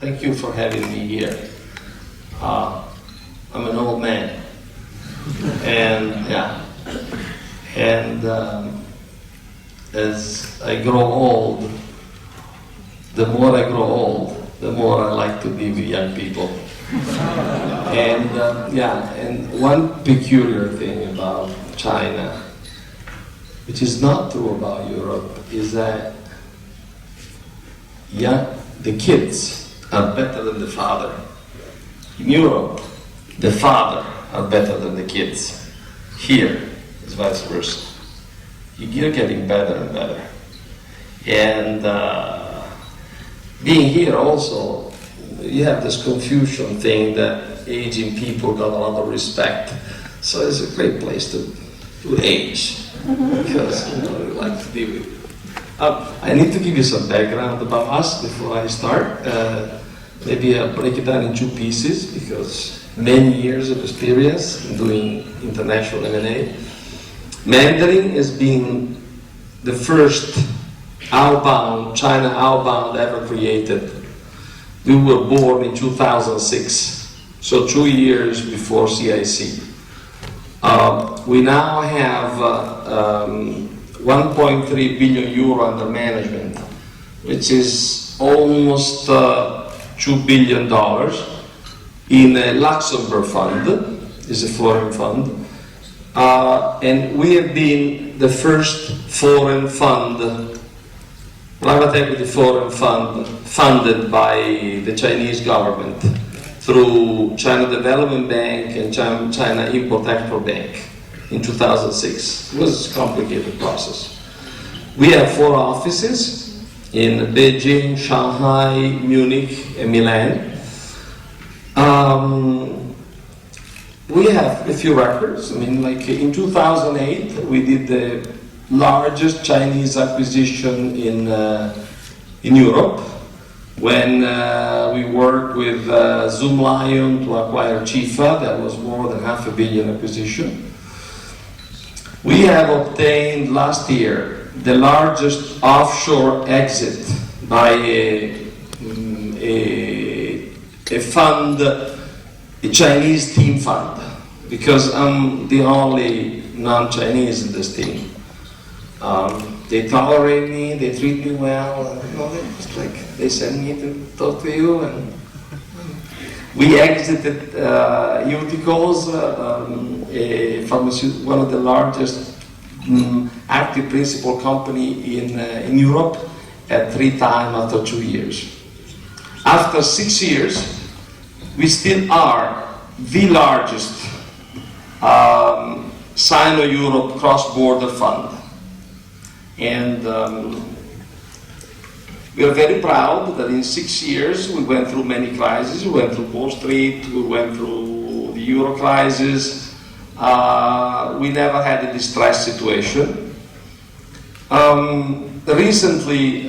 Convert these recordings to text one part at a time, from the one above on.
Thank you for having me here. I'm an old man, and as I grow old, the more I grow old, the more I like to be with young people. And one peculiar thing about China, which is not true about Europe, is that the kids are better than the father. In Europe, the father are better than the kids. Here, it's vice versa. You're getting better and better. And being here also, you have this Confucian thing that aging people got a lot of respect. So it's a great place to age, because you like to be with. I need to give you some background about us before I start. Maybe I'll break it down in two pieces, because many years of experience in doing international M&A. Mandarin has been the first China outbound ever created. We were born in 2006, so 2 years before CIC. We now have 1.3 billion euro under management, which is almost $2 billion in a Luxembourg fund, is a foreign fund. And we have been the first foreign fund, private equity foreign fund, funded by the Chinese government through China Development Bank and China Import-Export Bank in 2006. It was a complicated process. We have 4 offices in Beijing, Shanghai, Munich, and Milan. We have a few records. I mean, like in 2008, we did the largest Chinese acquisition in Europe, when we worked with Zoomlion to acquire Chifa. That was more than $500 million acquisition. We have obtained last year the largest offshore exit by a fund, a Chinese team fund, because I'm the only non-Chinese in this team. They tolerate me, they treat me well, it's like they send me to talk to you. And we exited Euticos, one of the largest active principal company in Europe, at 3 times after 2 years. After 6 years, we still are the largest Sino-Europe cross-border fund. And we are very proud that in 6 years we went through many crises. We went through Wall Street, we went through the Euro crisis. We never had a distressed situation. Recently,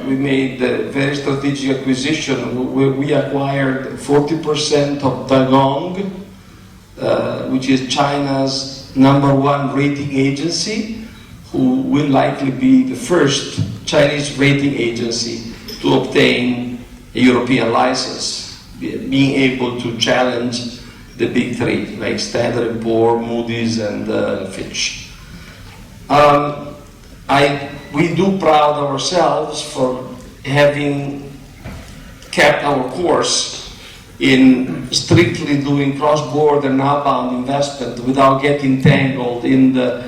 we made a very strategic acquisition. We acquired 40% of Dagong, which is China's #1 rating agency, who will likely be the first Chinese rating agency to obtain a European license, being able to challenge the big 3, like Standard & Poor's, Moody's, and Fitch. We do proud ourselves for having kept our course in strictly doing cross-border and outbound investment without getting tangled in the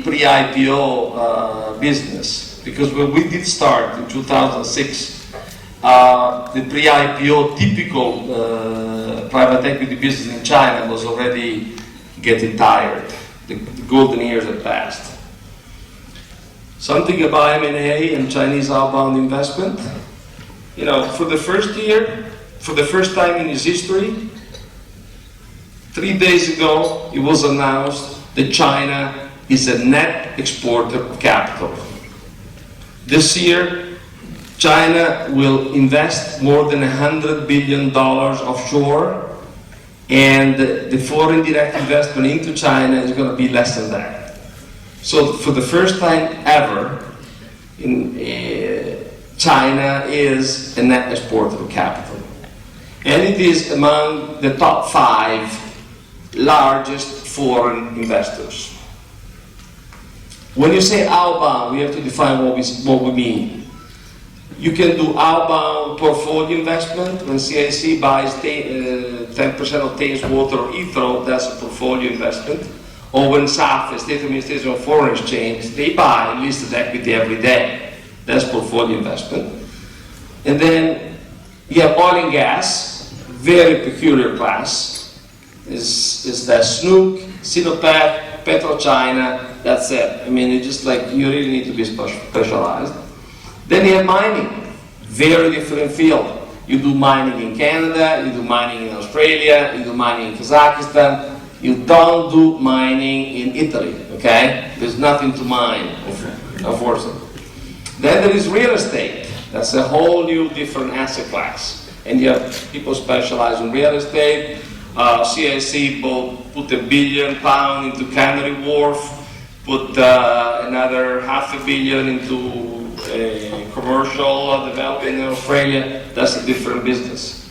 pre-IPO business. Because when we did start in 2006, the pre-IPO typical private equity business in China was already getting tired. The golden years had passed. Something about M&A and Chinese outbound investment. You know, for the first time in its history, 3 days ago, it was announced that China is a net exporter of capital. This year, China will invest more than $100 billion offshore, and the foreign direct investment into China is going to be less than that. So for the first time ever, China is a net exporter of capital. And it is among the top 5 largest foreign investors. When you say outbound, we have to define what we mean. You can do outbound portfolio investment. When CIC buys 10% of Thames Water or Heathrow, that's a portfolio investment. Or when SAF, the State Administration of Foreign Exchange, they buy listed equity every day. That's portfolio investment. And then you have oil and gas, very peculiar class. Is that Snook, Sinopec, PetroChina, that's it. I mean, it's just like you really need to be specialized. Then you have mining, very different field. You do mining in Canada, you do mining in Australia, you do mining in Kazakhstan. You don't do mining in Italy, okay? There's nothing to mine, unfortunately. Then there is real estate. That's a whole new different asset class. And you have people specialize in real estate. CIC put £1 billion into Canary Wharf, put another £500 million into commercial development in Australia. That's a different business.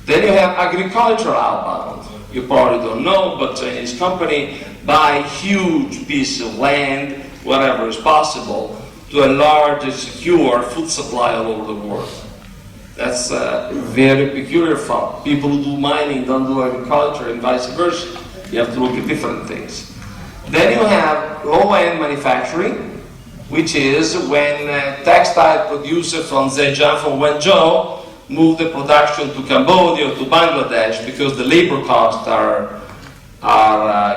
Then you have agricultural outbound. You probably don't know, but Chinese company buy huge piece of land, whatever is possible, to enlarge and secure food supply all over the world. That's a very peculiar fact. People who do mining don't do agriculture and vice versa. You have to look at different things. Then you have low-end manufacturing, which is when textile producer from Zhejiang, from Wenzhou, move the production to Cambodia or to Bangladesh because the labor costs are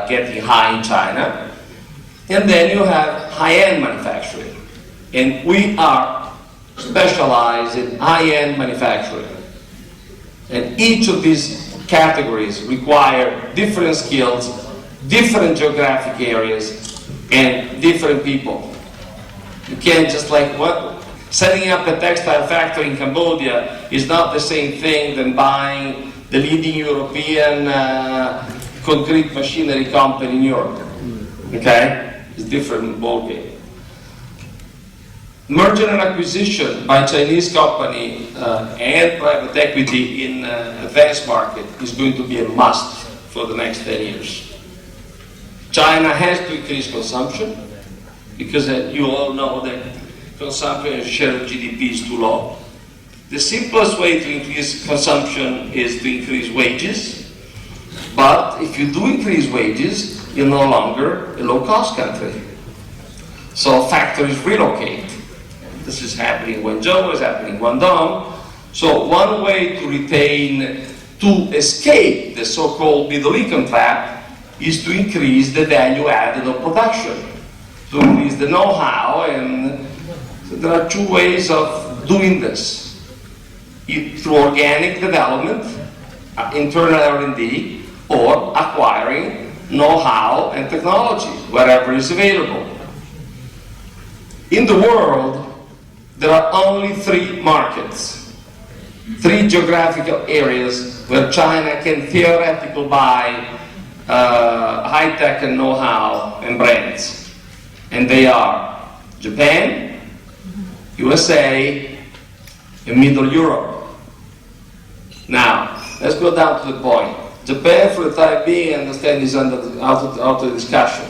getting high in China. And then you have high-end manufacturing. And we are specialized in high-end manufacturing. And each of these categories require different skills, different geographic areas, and different people. You can't just like, setting up a textile factory in Cambodia is not the same thing than buying the leading European concrete machinery company in Europe. Okay? It's a different ballgame. Merger and acquisition by Chinese company and private equity in advanced market is going to be a must for the next 10 years. China has to increase consumption because you all know that consumption and share of GDP is too low. The simplest way to increase consumption is to increase wages, but if you do increase wages, you're no longer a low-cost country. So factories relocate. This is happening in Wenzhou, it's happening in Guangdong. So one way to escape the so-called middle income trap is to increase the value added of production, to increase the know-how, and so there are 2 ways of doing this. Through organic development, internal R&D, or acquiring know-how and technology wherever is available. In the world, there are only 3 markets, 3 geographical areas where China can theoretically buy high-tech and know-how and brands. And they are Japan, USA, and Middle Europe. Now, let's go down to the point. Japan, for the time being, I understand is out of discussion.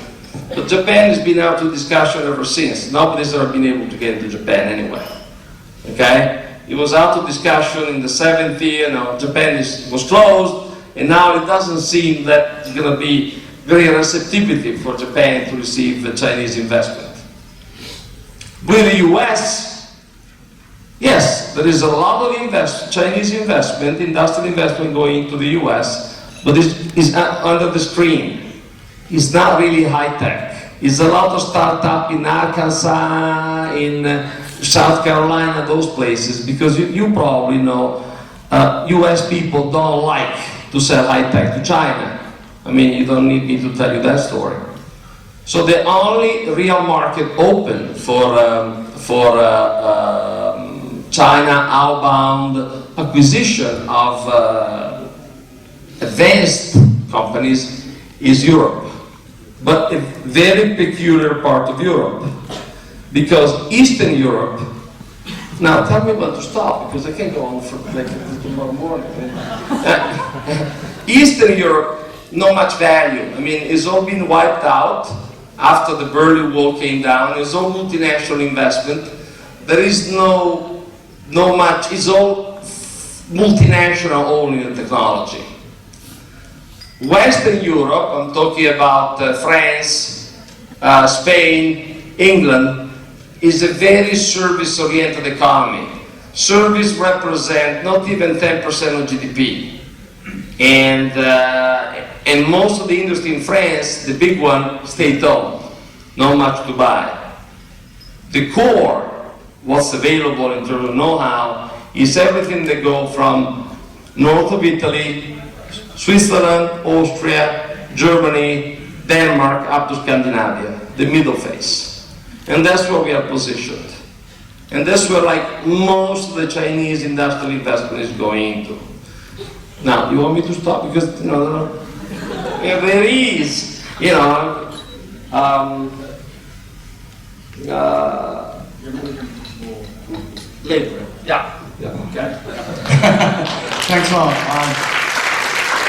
But Japan has been out of discussion ever since. Nobody's ever been able to get into Japan anyway. Okay? It was out of discussion in the 70s, Japan was closed, and now it doesn't seem that it's going to be very receptivity for Japan to receive the Chinese investment. With the US, yes, there is a lot of Chinese investment, industrial investment going into the US, but it's under the screen. It's not really high-tech. It's a lot of startup in Arkansas, in South Carolina, those places, because you probably know US people don't like to sell high-tech to China. I mean, you don't need me to tell you that story. So the only real market open for China outbound acquisition of advanced companies is Europe. But a very peculiar part of Europe, because Eastern Europe, Now tell me when to stop, because I can't go on for like tomorrow morning. Eastern Europe, not much value. I mean, it's all been wiped out after the Berlin Wall came down. It's all multinational investment. There is no much, it's all multinational owning the technology. Western Europe, I'm talking about France, Spain, England, is a very service-oriented economy. Service represent not even 10% of GDP. And most of the industry in France, the big one, state-owned, not much to buy. The core, what's available in terms of know-how, is everything that go from north of Italy, Switzerland, Austria, Germany, Denmark, up to Scandinavia, the middle phase. And that's where we are positioned. And that's where like most of the Chinese industrial investment is going into. Now, you want me to stop? Because, you know, there is, you know, later. Yeah. Okay. Thanks a lot.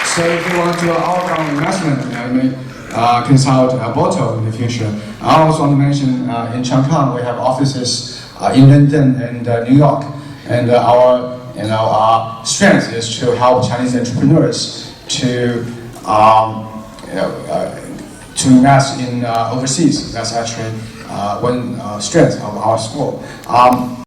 So if you want to outbound investment, you may consult Alberto in the future. I also want to mention in Changchun we have offices in London and New York, and our strength is to help Chinese entrepreneurs to invest in overseas. That's actually one strength of our school.